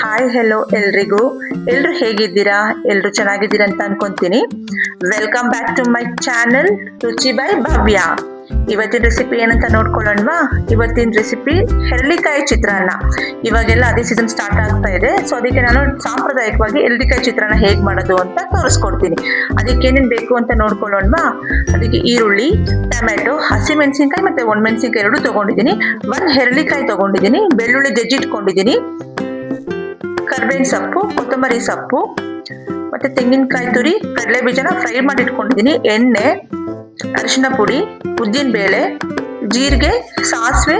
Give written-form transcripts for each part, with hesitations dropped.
Hi hello ಎಲ್ರಿಗೂ. ಎಲ್ರು ಹೇಗಿದ್ದೀರಾ? ಎಲ್ರು ಚೆನ್ನಾಗಿದ್ದೀರಾ ಅಂತ ಅನ್ಕೊಂತೀನಿ. Welcome back to my channel Ruchi by Bhavya. ಇವತ್ತಿನ ರೆಸಿಪಿ ಏನಂತ ನೋಡ್ಕೊಳ್ಳೋಣವಾ? ಇವತ್ತಿನ ರೆಸಿಪಿ ಹೆರಳಿಕಾಯಿ ಚಿತ್ರಾನ್ನ. ಇವಾಗೆಲ್ಲ ಅದೇ ಸೀಸನ್ ಸ್ಟಾರ್ಟ್ ಆಗ್ತಾ ಇದೆ, ಸೊ ಅದಕ್ಕೆ ನಾನು ಸಾಂಪ್ರದಾಯಿಕವಾಗಿ ಹೆರಳಿಕಾಯಿ ಚಿತ್ರಾನ್ನ ಹೇಗೆ ಮಾಡೋದು ಅಂತ ತೋರಿಸ್ಕೊಡ್ತೀನಿ. ಅದಕ್ಕೆ ಏನೇನು ಬೇಕು ಅಂತ ನೋಡ್ಕೊಳ್ಳೋಣವಾ? ಅದಕ್ಕೆ ಈರುಳ್ಳಿ, ಟೊಮೆಟೊ, ಹಸಿಮೆಣಸಿನ್ಕಾಯಿ ಮತ್ತೆ ಒಣಮೆಣಸಿನ್ಕಾಯಿ ಎರಡು ತಗೊಂಡಿದ್ದೀನಿ. ಒಂದು ಹೆರಳಿಕಾಯಿ ತಗೊಂಡಿದ್ದೀನಿ, ಬೆಳ್ಳುಳ್ಳಿ ಜಜ್ಜಿಟ್ಕೊಂಡಿದ್ದೀನಿ, ಕರ್ಬೇವಿನ ಸೊಪ್ಪು, ಕೊತ್ತಂಬರಿ ಸೊಪ್ಪು, ಮತ್ತೆ ತೆಂಗಿನಕಾಯಿ ತುರಿ, ಕಡಲೆ ಬೀಜನ ಫ್ರೈ ಮಾಡಿ ಇಟ್ಕೊಂಡಿದ್ದೀನಿ, ಎಣ್ಣೆ, ಅರಿಶಿನ ಪುಡಿ, ಉದ್ದಿನ ಬೇಳೆ, ಜೀರಿಗೆ, ಸಾಸಿವೆ,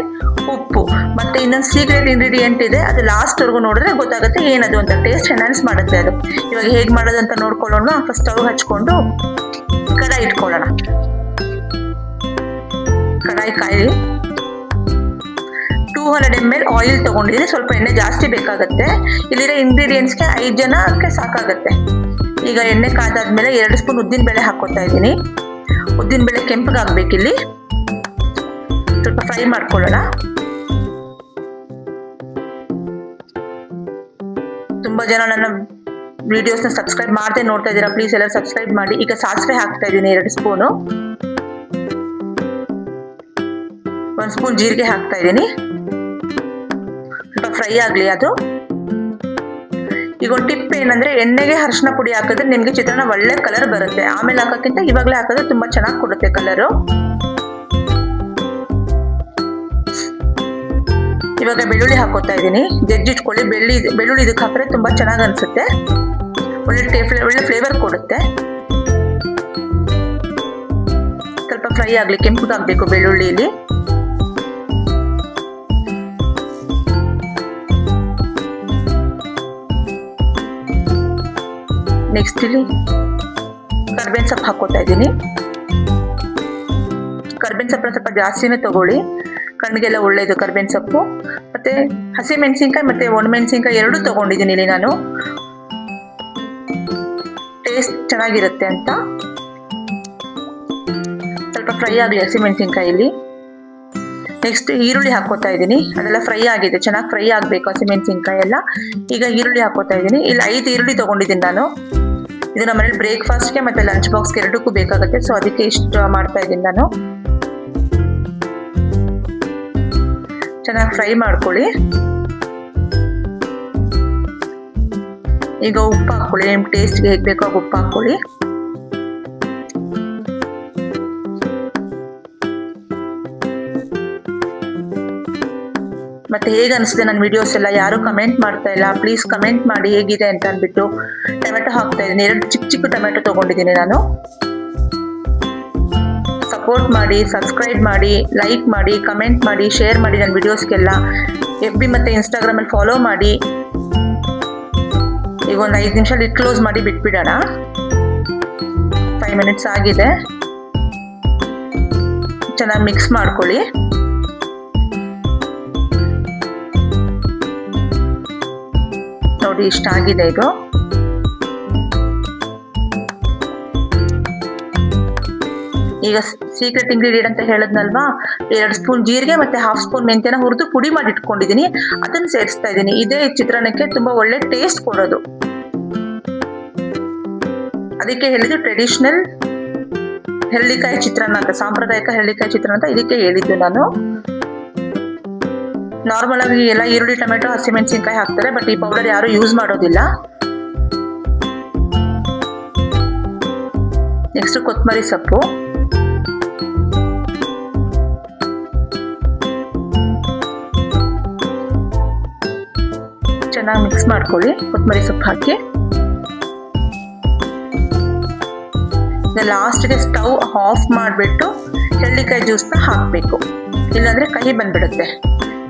ಉಪ್ಪು, ಮತ್ತೆ ಇನ್ನೊಂದು ಸೀಕ್ರೆಟ್ ಇಂಗ್ರೀಡಿಯೆಂಟ್ ಇದೆ, ಅದು ಲಾಸ್ಟ್ ವರೆಗೂ ನೋಡಿದ್ರೆ ಗೊತ್ತಾಗುತ್ತೆ ಏನದು ಅಂತ. ಟೇಸ್ಟ್ ಎನ್ಹಾನ್ಸ್ ಮಾಡುತ್ತೆ ಅದು. ಇವಾಗ ಹೇಗೆ ಮಾಡೋದು ಅಂತ ನೋಡ್ಕೊಳ್ಳೋಣ. ಫಸ್ಟ್ ಸ್ಟವ್ ಹಚ್ಕೊಂಡು ಕಡಾಯಿ ಇಟ್ಕೊಳ್ಳೋಣ. ಕಡಾಯಿ ಕಾಯಿ 200 ml ಆಯಿಲ್ ತಗೊಂಡಿದ್ದೀನಿ. ಸ್ವಲ್ಪ ಎಣ್ಣೆ ಜಾಸ್ತಿ ಬೇಕಾಗುತ್ತೆ. ಇಲ್ಲಿರೋ ಇಂಗ್ರೀಡಿಯೆಂಟ್ಸ್ಗೆ 5 ಜನಕ್ಕೆ ಸಾಕಾಗುತ್ತೆ. ಈಗ ಎಣ್ಣೆ ಕಾದಾದ್ಮೇಲೆ 2 ಸ್ಪೂನ್ ಉದ್ದಿನ ಬೇಳೆ ಹಾಕೋತಾ ಇದ್ದೀನಿ. ಉದ್ದಿನ ಬೇಳೆ ಕೆಂಪಗಾಗಬೇಕಿಲ್ಲಿ. ಸ್ವಲ್ಪ ಫ್ರೈ ಮಾಡ್ಕೊಳ್ಳೋಣ. ತುಂಬಾ ಜನ ನನ್ನ ವಿಡಿಯೋಸ್ನ ಸಬ್ಸ್ಕ್ರೈಬ್ ಮಾಡದೆ ನೋಡ್ತಾ ಇದ್ದೀರಾ. ಪ್ಲೀಸ್ ಎಲ್ಲ ಸಬ್ಸ್ಕ್ರೈಬ್ ಮಾಡಿ. ಈಗ ಸಾಸಿವೆ ಹಾಕ್ತಾ ಇದ್ದೀನಿ 2 ಸ್ಪೂನು. 1 ಸ್ಪೂನ್ ಜೀರಿಗೆ ಹಾಕ್ತಾ ಇದ್ದೀನಿ. ಸ್ವಲ್ಪ ಫ್ರೈ ಆಗಲಿ ಅದು. ಈಗ ಒಂದು ಟಿಪ್ ಏನಂದ್ರೆ, ಎಣ್ಣೆಗೆ ಅರಿಶಿನ ಪುಡಿ ಹಾಕಿದ್ರೆ ನಿಮ್ಗೆ ಚಿತ್ರಾನ್ನ ಒಳ್ಳೆ ಕಲರ್ ಬರುತ್ತೆ. ಆಮೇಲೆ ಹಾಕೋಕ್ಕಿಂತ ಇವಾಗಲೇ ಹಾಕಿದ್ರೆ ತುಂಬಾ ಚೆನ್ನಾಗಿ ಕೊಡುತ್ತೆ ಕಲರು. ಇವಾಗ ಬೆಳ್ಳುಳ್ಳಿ ಹಾಕೋತಾ ಇದ್ದೀನಿ. ಜಜ್ಜಿಟ್ಕೊಳ್ಳಿ. ಬೆಳ್ಳುಳ್ಳಿ ಇದಕ್ಕೆ ಹಾಕಿದ್ರೆ ತುಂಬಾ ಚೆನ್ನಾಗಿ ಅನ್ಸುತ್ತೆ. ಒಳ್ಳೆ ಫ್ಲೇವರ್ ಕೊಡುತ್ತೆ. ಸ್ವಲ್ಪ ಫ್ರೈ ಆಗಲಿ, ಕೆಂಪಗಾಗಬೇಕು ಬೆಳ್ಳುಳ್ಳಿಲಿ. ನೆಕ್ಸ್ಟ್ ಇಲ್ಲಿ ಕರ್ಬೇವಿನ ಸೊಪ್ಪು ಹಾಕೋತಾ ಇದ್ದೀನಿ. ಕರ್ಬೇವಿನ ಸೊಪ್ಪನ್ನ ಸ್ವಲ್ಪ ಜಾಸ್ತಿನೇ ತಗೊಳ್ಳಿ, ಕಣ್ಣಿಗೆಲ್ಲ ಒಳ್ಳೇದು ಕರ್ಬೇವಿನ ಸೊಪ್ಪು. ಮತ್ತೆ ಹಸಿಮೆಣಸಿನ್ಕಾಯಿ ಮತ್ತೆ ಒಣಮೆಣಸಿನ್ಕಾಯಿ ಎರಡೂ ತಗೊಂಡಿದ್ದೀನಿ ಇಲ್ಲಿ ನಾನು, ಟೇಸ್ಟ್ ಚೆನ್ನಾಗಿರುತ್ತೆ ಅಂತ. ಸ್ವಲ್ಪ ಫ್ರೈ ಆಗಲಿ ಹಸಿಮೆಣಸಿನ್ಕಾಯಲ್ಲಿ. ನೆಕ್ಸ್ಟ್ ಈರುಳ್ಳಿ ಹಾಕೋತಾ ಇದ್ದೀನಿ. ಅದೆಲ್ಲ ಫ್ರೈ ಆಗಿದೆ, ಚೆನ್ನಾಗಿ ಫ್ರೈ ಆಗಬೇಕು ಹಸಿಮೆಣಸಿನ್ಕಾಯಿ ಎಲ್ಲ. ಈಗ ಈರುಳ್ಳಿ ಹಾಕೋತಾ ಇದ್ದೀನಿ. ಇಲ್ಲಿ 5 ಈರುಳ್ಳಿ ತಗೊಂಡಿದ್ದೀನಿ ನಾನು. ಇದು ನಮ್ಮ ಮನೇಲಿ ಬ್ರೇಕ್ಫಾಸ್ಟ್ಗೆ ಮತ್ತೆ ಲಂಚ್ ಬಾಕ್ಸ್ಗೆ ಎರಡಕ್ಕೂ ಬೇಕಾಗುತ್ತೆ, ಸೊ ಅದಕ್ಕೆ ಇಷ್ಟು ಮಾಡ್ತಾ ಇದ್ದೀನಿ ನಾನು. ಚೆನ್ನಾಗಿ ಫ್ರೈ ಮಾಡ್ಕೊಳ್ಳಿ. ಈಗ ಉಪ್ಪು ಹಾಕೊಳ್ಳಿ. ನಿಮ್ಮ ಟೇಸ್ಟ್ಗೆ ಹೇಗೆ ಬೇಕೋ ಆಗ ಉಪ್ಪು ಹಾಕೊಳ್ಳಿ. ಮತ್ತೆ ಹೇಗೆ ಅನಿಸಿದೆ ನನ್ನ ವಿಡಿಯೋಸ್ ಎಲ್ಲ? ಯಾರು ಕಮೆಂಟ್ ಮಾಡ್ತಾ ಇಲ್ಲ. ಪ್ಲೀಸ್ ಕಮೆಂಟ್ ಮಾಡಿ ಹೇಗಿದೆ ಅಂತ ಅಂದ್ಬಿಟ್ಟು. ಟೊಮೆಟೊ ಹಾಕ್ತಾ ಇದ್ದೀನಿ. 2 ಚಿಕ್ಕ ಚಿಕ್ಕ ಟೊಮೆಟೊ ತಗೊಂಡಿದ್ದೀನಿ ನಾನು. ಸಪೋರ್ಟ್ ಮಾಡಿ, ಸಬ್ಸ್ಕ್ರೈಬ್ ಮಾಡಿ, ಲೈಕ್ ಮಾಡಿ, ಕಮೆಂಟ್ ಮಾಡಿ, ಶೇರ್ ಮಾಡಿ ನನ್ನ ವಿಡಿಯೋಸ್ಗೆಲ್ಲ. FB ಮತ್ತು ಇನ್ಸ್ಟಾಗ್ರಾಮಲ್ಲಿ ಫಾಲೋ ಮಾಡಿ. ಈಗ ಒಂದು 5 ನಿಮಿಷ ಲಿಡ್ ಕ್ಲೋಸ್ ಮಾಡಿ ಬಿಟ್ಬಿಡೋಣ. 5 ಮಿನಿಟ್ಸ್ ಆಗಿದೆ. ಚೆನ್ನಾಗಿ ಮಿಕ್ಸ್ ಮಾಡ್ಕೊಳ್ಳಿ. ನೋಡಿ, ಇಷ್ಟ ಆಗಿದೆ ಇದು. ಈಗ ಸೀಕ್ರೆಟ್ ಇಂಗ್ರೀಡಿಯೆಂಟ್ ಅಂತ ಹೇಳಿದ್ನಲ್ವಾ, 2 ಸ್ಪೂನ್ ಜೀರಿಗೆ ಮತ್ತೆ 1/2 ಸ್ಪೂನ್ ಮೆಂತ್ಯನ ಹುರಿದು ಪುಡಿ ಮಾಡಿ ಇಟ್ಕೊಂಡಿದ್ದೀನಿ, ಅದನ್ನ ಸೇರಿಸ್ತಾ ಇದ್ದೀನಿ. ಇದೇ ಚಿತ್ರಾನ್ನಕ್ಕೆ ತುಂಬಾ ಒಳ್ಳೆ ಟೇಸ್ಟ್ ಕೊಡೋದು. ಅದಕ್ಕೆ ಹೇಳಿದ್ದು ಟ್ರೆಡಿಷನಲ್ ಹೆರಳಿಕಾಯಿ ಚಿತ್ರಾನ್ನ ಅಂತ, ಸಾಂಪ್ರದಾಯಿಕ ಹೆರಳಿಕಾಯಿ ಚಿತ್ರಾನ್ನ ಅಂತ ಇದಕ್ಕೆ ಹೇಳಿದ್ದು ನಾನು. ನಾರ್ಮಲ್ ಆಗಿ ಎಲ್ಲ ಈರುಳ್ಳಿ, ಟೊಮೆಟೊ, ಹಸಿಮೆಣಸಿನ್ಕಾಯಿ ಹಾಕ್ತಾರೆ, ಬಟ್ ಈ ಪೌಡರ್ ಯಾರು ಯೂಸ್ ಮಾಡೋದಿಲ್ಲ. ನೆಕ್ಸ್ಟ್ ಕೊತ್ತಂಬರಿ ಸೊಪ್ಪು. ಚೆನ್ನಾಗಿ ಮಿಕ್ಸ್ ಮಾಡ್ಕೊಳ್ಳಿ. ಕೊತ್ತಂಬರಿ ಸೊಪ್ಪು ಹಾಕಿ ಲಾಸ್ಟ್ಗೆ ಸ್ಟವ್ ಆಫ್ ಮಾಡಿಬಿಟ್ಟು ಹೆರಳಿಕಾಯಿ ಜ್ಯೂಸ್ನ ಹಾಕಬೇಕು, ಇಲ್ಲಾಂದ್ರೆ ಕಹಿ ಬಂದ್ಬಿಡುತ್ತೆ.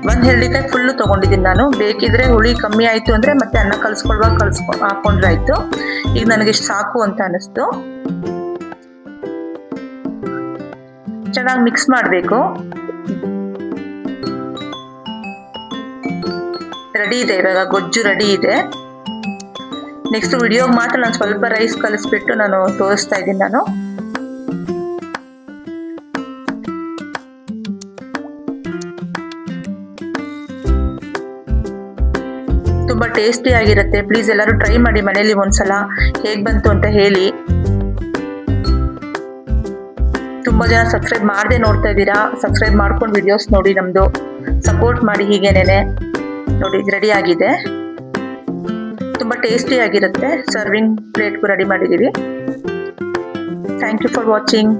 1 ಹೆರಳಿಕಾಯಿ ಫುಲ್ಲು ತೊಗೊಂಡಿದ್ದೀನಿ ನಾನು. ಬೇಕಿದ್ರೆ ಹುಳಿ ಕಮ್ಮಿ ಆಯಿತು ಅಂದರೆ ಮತ್ತೆ ಅನ್ನ ಕಲಿಸ್ಕೊಳ್ಳುವಾಗ ಹಾಕೊಂಡ್ರೆ ಆಯಿತು. ಈಗ ನನಗೆ ಇಷ್ಟು ಸಾಕು ಅಂತ ಅನ್ನಿಸ್ತು. ಚೆನ್ನಾಗಿ ಮಿಕ್ಸ್ ಮಾಡಬೇಕು. ರೆಡಿ ಇದೆ, ಇವಾಗ ಗೊಜ್ಜು ರೆಡಿ ಇದೆ. ನೆಕ್ಸ್ಟ್ ವಿಡಿಯೋಗೆ ಮಾತ್ರ ನಾನು ಸ್ವಲ್ಪ ರೈಸ್ ಕಲಿಸ್ಬಿಟ್ಟು ನಾನು ತೋರಿಸ್ತಾ ಇದ್ದೀನಿ ನಾನು. ತುಂಬ ಟೇಸ್ಟಿ ಆಗಿರುತ್ತೆ. ಪ್ಲೀಸ್ ಎಲ್ಲರೂ ಟ್ರೈ ಮಾಡಿ ಮನೇಲಿ ಒಂದ್ಸಲ, ಹೇಗ್ ಬಂತು ಅಂತ ಹೇಳಿ. ತುಂಬಾ ಜನ ಸಬ್ಸ್ಕ್ರೈಬ್ ಮಾಡದೆ ನೋಡ್ತಾ ಇದ್ದೀರಾ. ಸಬ್ಸ್ಕ್ರೈಬ್ ಮಾಡ್ಕೊಂಡು ವಿಡಿಯೋಸ್ ನೋಡಿ, ನಮ್ದು ಸಪೋರ್ಟ್ ಮಾಡಿ. ಹೀಗೇನೇನೆ ನೋಡಿ ರೆಡಿ ಆಗಿದೆ. ತುಂಬಾ ಟೇಸ್ಟಿ ಆಗಿರುತ್ತೆ. ಸರ್ವಿಂಗ್ ಪ್ಲೇಟ್ಗೂ ರೆಡಿ ಮಾಡಿದೀವಿ. Thank you for watching.